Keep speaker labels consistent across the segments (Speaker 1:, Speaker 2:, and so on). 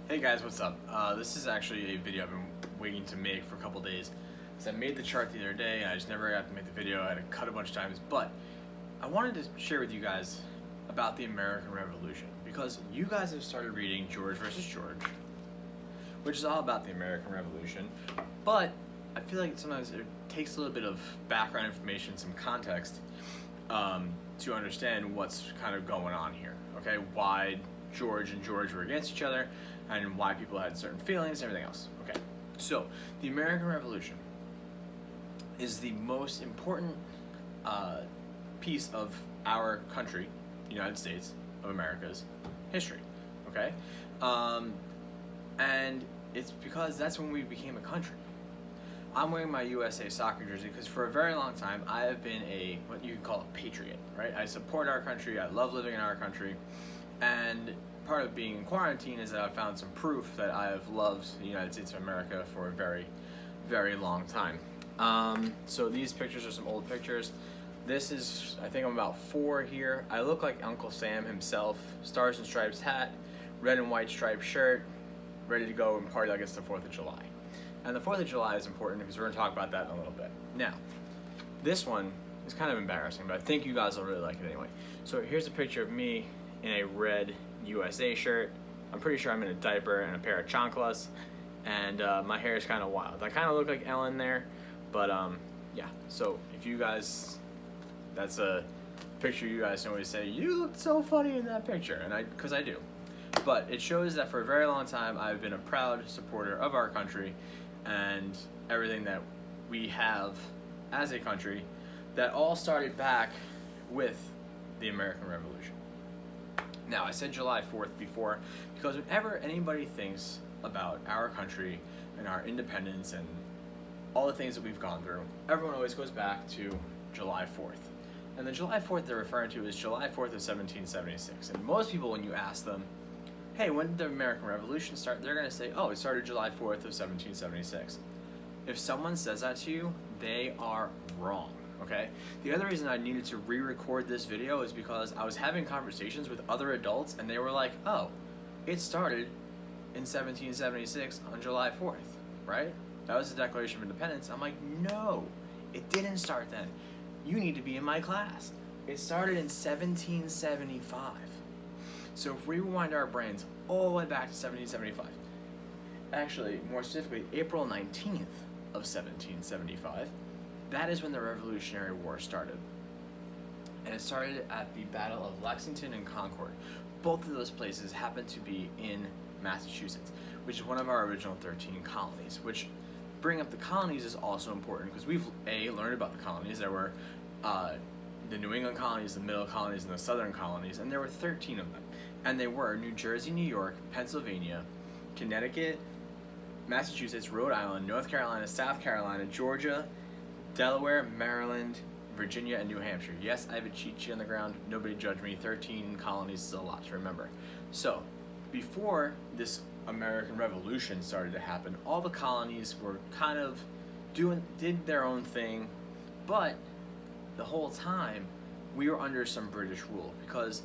Speaker 1: Hey guys, what's up? This is actually a video I've been waiting to make for a couple days. So I made the chart the other day and I just never got to make the video. I had to cut a bunch of times, but I wanted to share with you guys about the American Revolution because you guys have started reading George versus George, which is all about the American Revolution, but I feel like sometimes it takes a little bit of background information, some context, to understand what's kind of going on here, okay? Why George and George were against each other, and why people had certain feelings and everything else. Okay, so the American Revolution is the most important piece of our country, the United States of America's history. Okay, and it's because that's when we became a country. I'm wearing my USA soccer jersey because for a very long time I have been what you could call a patriot, right? I support our country, I love living in our country, and part of being in quarantine is that I've found some proof that I have loved the United States of America for a very, very long time. So these pictures are some old pictures. This is, I think I'm about 4 here. I look like Uncle Sam himself. Stars and Stripes hat, red and white striped shirt, ready to go and party like it's the 4th of July. And the 4th of July is important because we're going to talk about that in a little bit. Now, this one is kind of embarrassing, but I think you guys will really like it anyway. So here's a picture of me in a red USA shirt. I'm pretty sure I'm in a diaper and a pair of chanclas, and my hair is kind of wild. I kind of look like Ellen there, but yeah. So if you guys, that's a picture you guys can always say, you looked so funny in that picture, and because I do. But it shows that for a very long time I've been a proud supporter of our country and everything that we have as a country, that all started back with the American Revolution. Now, I said July 4th before because whenever anybody thinks about our country and our independence and all the things that we've gone through, everyone always goes back to July 4th. And the July 4th they're referring to is July 4th of 1776. And most people, when you ask them, hey, when did the American Revolution start? They're going to say, oh, it started July 4th of 1776. If someone says that to you, they are wrong. Okay? The other reason I needed to re-record this video is because I was having conversations with other adults and they were like, oh, it started in 1776 on July 4th, right? That was the Declaration of Independence. I'm like, no, it didn't start then. You need to be in my class. It started in 1775. So if we rewind our brains all the way back to 1775, actually, more specifically, April 19th of 1775, that is when the Revolutionary War started. And it started at the Battle of Lexington and Concord. Both of those places happen to be in Massachusetts, which is one of our original 13 colonies, which bringing up the colonies is also important because we've learned about the colonies. There were the New England colonies, the Middle colonies, and the Southern colonies, and there were 13 of them. And they were New Jersey, New York, Pennsylvania, Connecticut, Massachusetts, Rhode Island, North Carolina, South Carolina, Georgia, Delaware, Maryland, Virginia, and New Hampshire. Yes, I have a cheat sheet on the ground. Nobody judge me. 13 colonies is a lot to remember. So, before this American Revolution started to happen, all the colonies were kind of did their own thing, but the whole time we were under some British rule. Because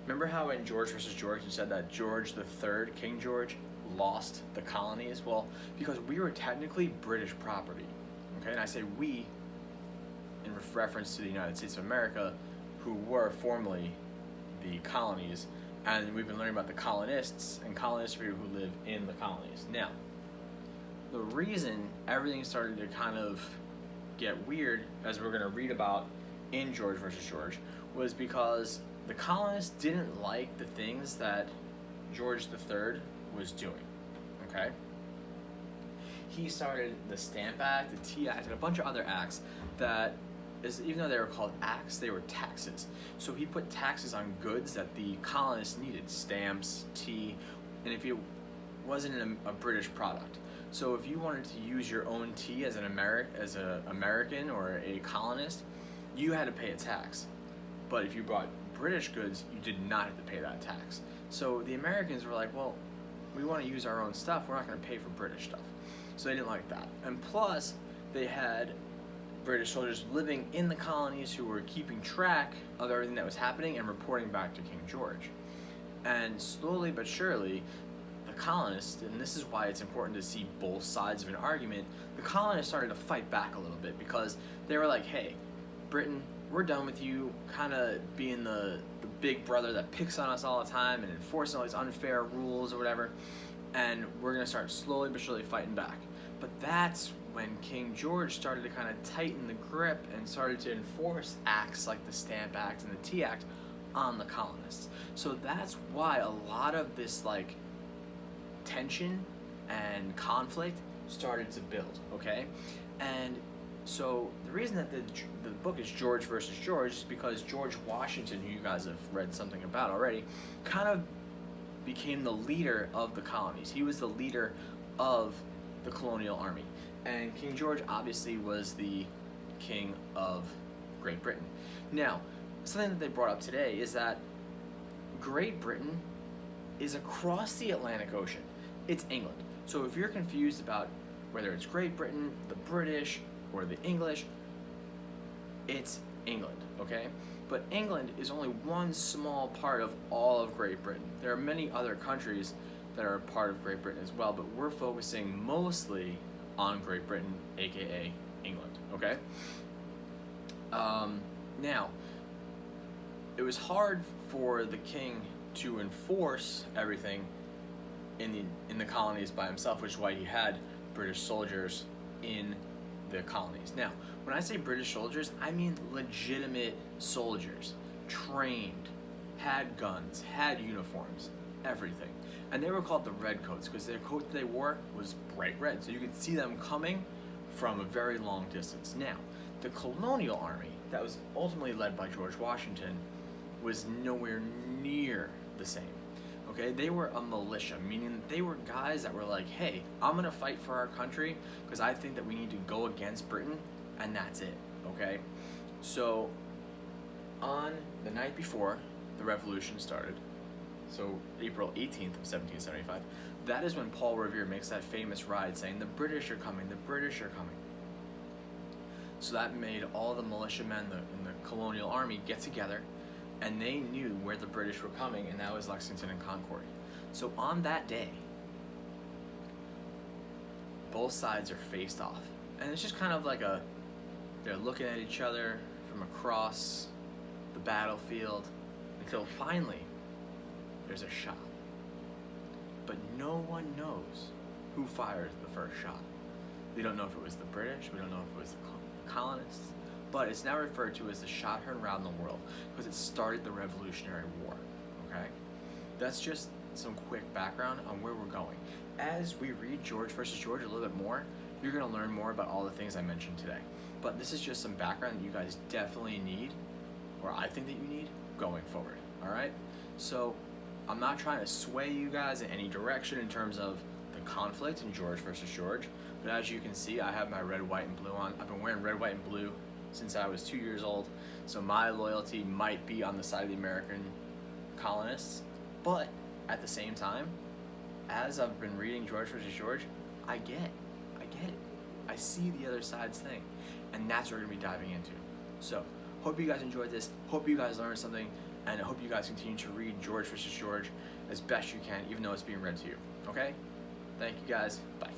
Speaker 1: remember how in George versus George you said that George III, King George, lost the colonies? Well, because we were technically British property. Okay, and I say we in reference to the United States of America, who were formerly the colonies, and we've been learning about the colonists, and colonists are people who live in the colonies. Now, the reason everything started to kind of get weird, as we're going to read about in George versus George, was because the colonists didn't like the things that George III was doing. Okay? He started the Stamp Act, the Tea Act, and a bunch of other acts that, even though they were called acts, they were taxes. So he put taxes on goods that the colonists needed, stamps, tea, and if it wasn't a British product. So if you wanted to use your own tea as an American or a colonist, you had to pay a tax. But if you bought British goods, you did not have to pay that tax. So the Americans were like, well, we want to use our own stuff, we're not going to pay for British stuff. So they didn't like that. And plus, they had British soldiers living in the colonies who were keeping track of everything that was happening and reporting back to King George. And slowly but surely, the the colonists, and this is why it's important to see both sides of an argument, the colonists started to fight back a little bit because they were like, hey, Britain, we're done with you kind of being the big brother that picks on us all the time and enforcing all these unfair rules or whatever, and we're going to start slowly but surely fighting back. But that's when King George started to kind of tighten the grip and started to enforce acts like the Stamp Act and the Tea Act on the colonists. So that's why a lot of this like tension and conflict started to build, okay? And so the reason that the book is George versus George is because George Washington, who you guys have read something about already, kind of became the leader of the colonies. He was the leader of the colonial army. And King George obviously was the king of Great Britain. Now, something that they brought up today is that Great Britain is across the Atlantic Ocean. It's England. So if you're confused about whether it's Great Britain, the British, or the English, it's England, okay? But England is only one small part of all of Great Britain. There are many other countries that are a part of Great Britain as well, but we're focusing mostly on Great Britain, aka England, okay? Now, it was hard for the king to enforce everything in the colonies by himself, which is why he had British soldiers in the colonies. Now, when I say British soldiers, I mean legitimate soldiers, trained, had guns, had uniforms, everything. And they were called the Redcoats because their coat they wore was bright red, so you could see them coming from a very long distance. Now, the colonial army that was ultimately led by George Washington was nowhere near the same. Okay, they were a militia, meaning they were guys that were like, hey, I'm gonna fight for our country because I think that we need to go against Britain, and that's it, okay? So, on the night before the revolution started, so April 18th of 1775, that is when Paul Revere makes that famous ride saying, the British are coming, the British are coming. So that made all the militiamen in the colonial army get together, and they knew where the British were coming, and that was Lexington and Concord. So on that day, both sides are faced off. And it's just kind of like they're looking at each other from across the battlefield until finally there's a shot. But no one knows who fired the first shot. We don't know if it was the British, we don't know if it was the colonists, but it's now referred to as the shot heard around the world because it started the Revolutionary War, okay? That's just some quick background on where we're going. As we read George versus George a little bit more, you're gonna learn more about all the things I mentioned today. But this is just some background that you guys definitely need, or I think that you need, going forward, all right? So I'm not trying to sway you guys in any direction in terms of the conflict in George versus George, but as you can see, I have my red, white, and blue on. I've been wearing red, white, and blue since I was 2 years old, so my loyalty might be on the side of the American colonists, but at the same time, as I've been reading George versus George, I get it. I see the other side's thing, and that's what we're gonna be diving into. So, hope you guys enjoyed this, hope you guys learned something, and I hope you guys continue to read George versus George as best you can, even though it's being read to you, okay? Thank you guys, bye.